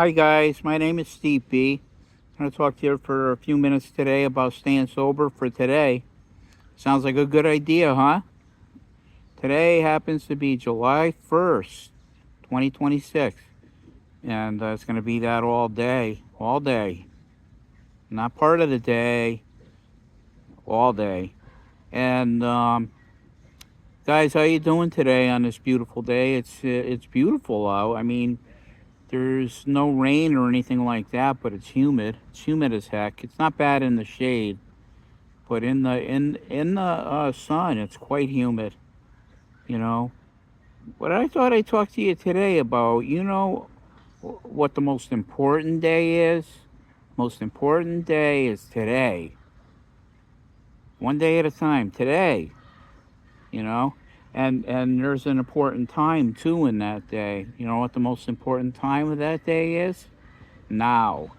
Hi guys, my name is Steve B. I'm going to talk to you for a few minutes today about staying sober for today. Sounds like a good idea, huh? Today happens to be July 1st, 2026, and it's going to be that all day. Not part of the day, all day. And guys, how you doing today on this beautiful day? It's beautiful out. I mean, there's no rain or anything like that, but it's humid. It's humid as heck. It's not bad in the shade. But in the sun, it's quite humid. You know. But I thought I'd talk to you today about what the most important day is. Most important day is today. One day at a time. Today. You know. And there's an important time too in that day. You know what the most important time of that day is? Now.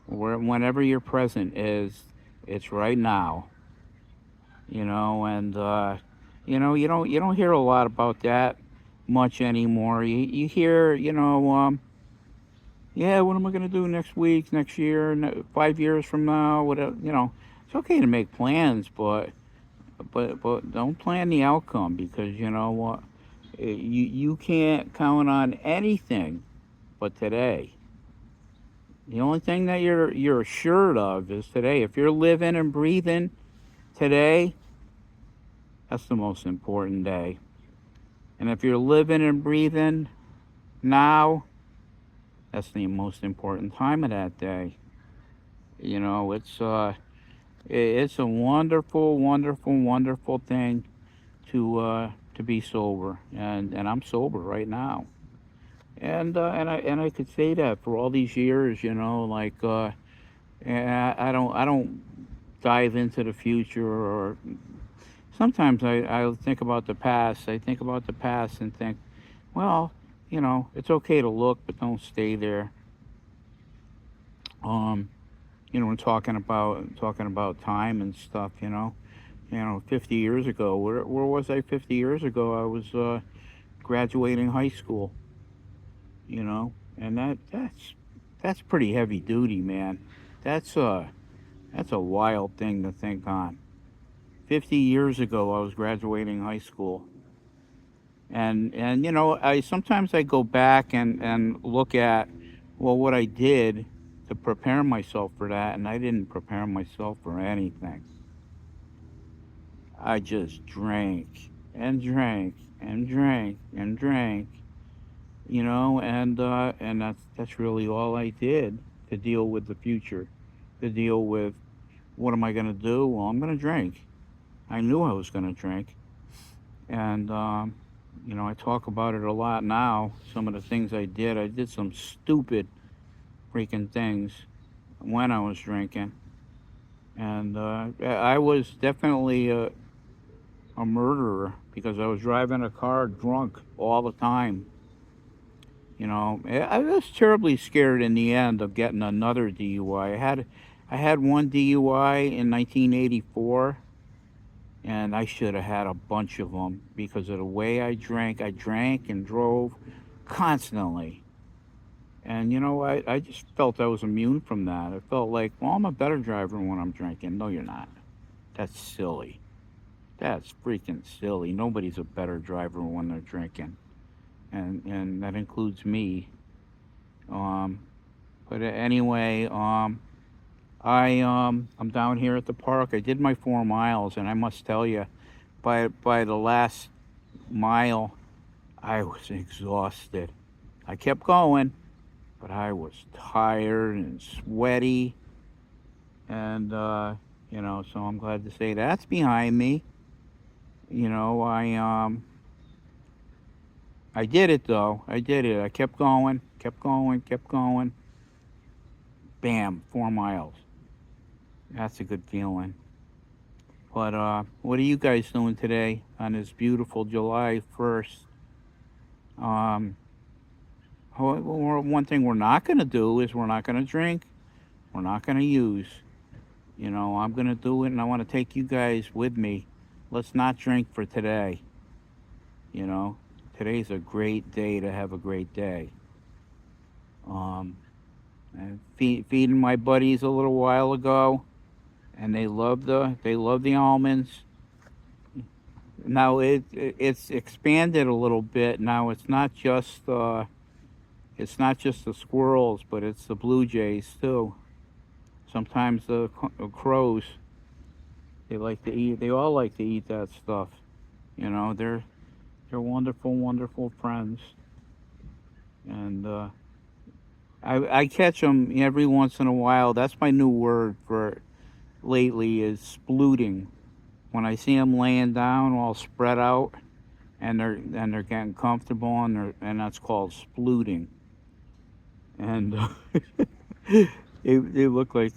Whenever you're present is, it's right now. And you don't hear a lot about that much anymore. You hear, yeah, what am I going to do next week, next year, 5 years from now, whatever. It's okay to make plans, but don't plan the outcome, because you know what, you can't count on anything but today. The only thing that you're assured of is today. If you're living and breathing today, that's the most important day. And if you're living and breathing now, that's the most important time of that day. It's a wonderful, wonderful, wonderful thing to be sober, and I'm sober right now. And I could say that for all these years, I don't dive into the future, or sometimes I think about the past. I think about the past and think, well, it's okay to look, but don't stay there. Um, we're talking about time and stuff. 50 years ago, where was I 50 years ago? I was graduating high school. And that's pretty heavy duty, man. That's a that's a wild thing to think on. 50 years ago, I was graduating high school. And I sometimes I go back and look at, well, what I did to prepare myself for that, and I didn't prepare myself for anything. I just drank and drank and drank and drank, and that's really all I did to deal with the future, to deal with what am I going to do? Well, I'm going to drink. I knew I was going to drink, and I talk about it a lot now. Some of the things I did some stupid freaking things when I was drinking, and I was definitely a murderer, because I was driving a car drunk all the time. I was terribly scared in the end of getting another DUI. I had one DUI in 1984, and I should have had a bunch of them because of the way I drank. I drank and drove constantly. And I just felt I was immune from that. I felt like, well, I'm a better driver when I'm drinking. No, you're not. That's silly. That's freaking silly. Nobody's a better driver when they're drinking, and that includes me. Um, but anyway, I'm down here at the park. I did my 4 miles, and I must tell you, by the last mile, I was exhausted. I kept going, but I was tired and sweaty, and so I'm glad to say that's behind me. I did it though. I did it. I kept going, kept going, kept going. Bam, 4 miles. That's a good feeling. But what are you guys doing today on this beautiful July 1st? Um, one thing we're not going to do is we're not going to drink. We're not going to use. I'm going to do it, and I want to take you guys with me. Let's not drink for today. You know, Today's a great day to have a great day. Um, feeding my buddies a little while ago, and they love the almonds. Now it's expanded a little bit. Now it's not just the squirrels, but it's the blue jays too. Sometimes the crows. They like to eat. They all like to eat that stuff. You know, they're wonderful, wonderful friends. And I catch them every once in a while. That's my new word for lately is splooting. When I see them laying down, all spread out, and they're getting comfortable, and that's called splooting. And they look like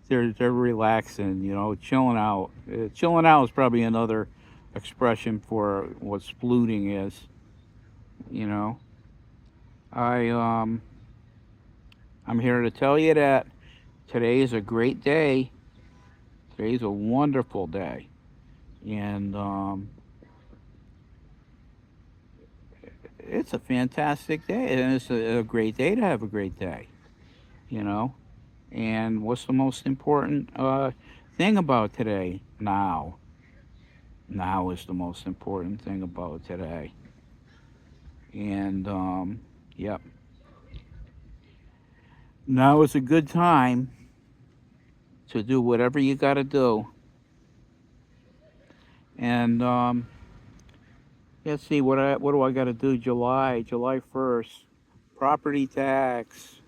they're relaxing, you know, chilling out. Chilling out is probably another expression for what splooting is. You know, I I'm here to tell you that today is a great day. Today's a wonderful day, and it's a fantastic day, and it's a great day to have a great day. You know, and what's the most important thing about today? Now. Now is the most important thing about today. And yep, now is a good time to do whatever you got to do. And let's see what do I got to do? July 1st, property tax.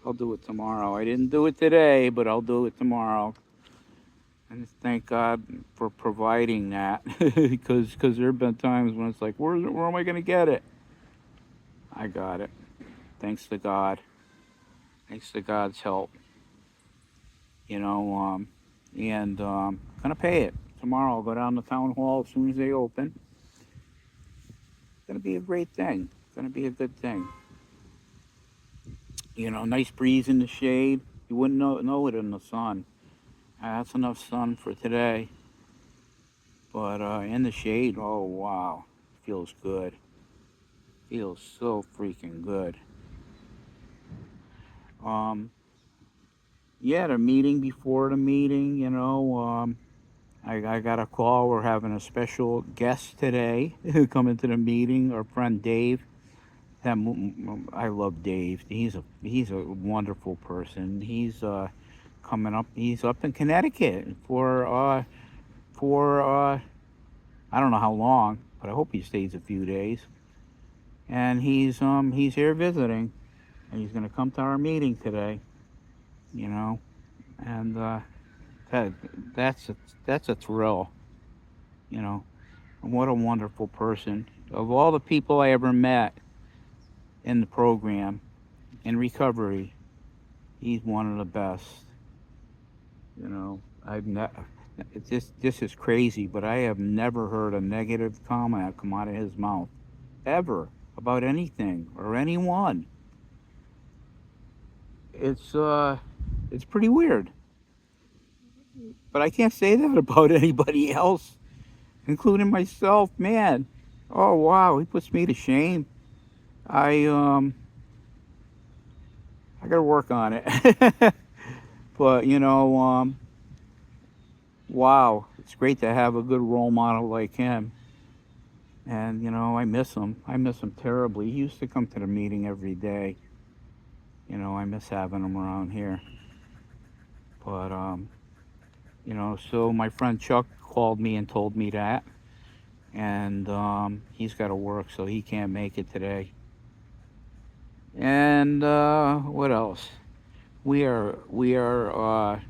I'll do it tomorrow. I didn't do it today, but I'll do it tomorrow. And thank God for providing that, because there have been times when it's like, where am I going to get it? I got it. Thanks to God. Thanks to God's help. You know, and gonna pay it tomorrow. I'll go down to town hall as soon as they open. It's gonna be a great thing. It's gonna be a good thing. You know, nice breeze in the shade. You wouldn't know it in the sun. That's enough sun for today. But in the shade, oh wow, feels good. Feels so freaking good. Um, yeah, the meeting before the meeting, you know, I got a call. We're having a special guest today coming to the meeting. Our friend Dave. I love Dave. He's a wonderful person. He's coming up. He's up in Connecticut for I don't know how long, but I hope he stays a few days. And he's here visiting, and he's gonna come to our meeting today. You know, and that that's a, that's a thrill. You know, and what a wonderful person. Of all the people I ever met in the program in recovery, he's one of the best. You know, this is crazy, but I have never heard a negative comment come out of his mouth ever about anything or anyone. It's it's pretty weird, but I can't say that about anybody else, including myself. Man, oh wow, he puts me to shame. I um I gotta work on it. But you know, wow, it's great to have a good role model like him. And you know, I miss him. I miss him terribly. He used to come to the meeting every day. You know, I miss having him around here. But you know, so my friend Chuck called me and told me that, and he's got to work, so he can't make it today. And what else? We are we're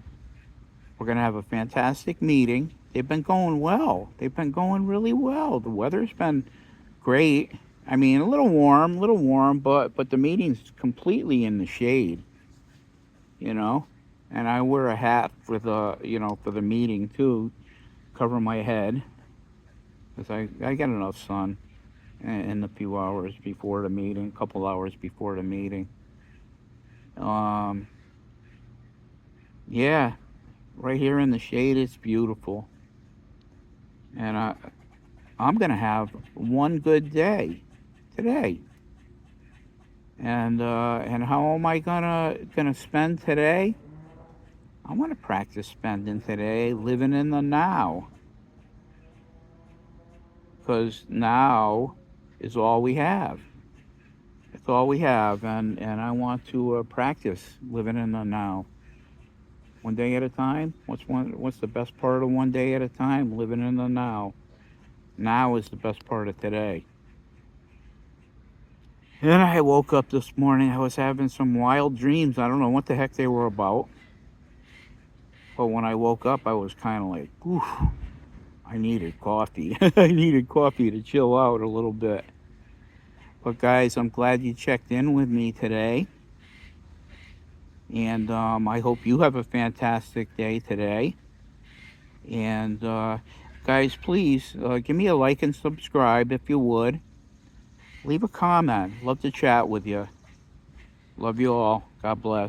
gonna have a fantastic meeting. They've been going well. They've been going really well. The weather's been great. I mean, a little warm, but the meeting's completely in the shade, you know. And I wear a hat for the for the meeting too, cover my head, because I get enough sun in the few hours before the meeting, a couple hours before the meeting. Um, yeah, right here in the shade, it's beautiful, and I'm gonna have one good day today. And how am I gonna spend today? I want to practice spending today, living in the now, because now is all we have. It's all we have, and I want to practice living in the now, one day at a time. What's the best part of one day at a time? Living in the now. Now is the best part of today. Then I woke up this morning. I was having some wild dreams. I don't know what the heck they were about. But when I woke up, I was kind of like, oof, I needed coffee. I needed coffee to chill out a little bit. But guys, I'm glad you checked in with me today. And I hope you have a fantastic day today. And guys, please give me a like and subscribe if you would. Leave a comment. Love to chat with you. Love you all. God bless.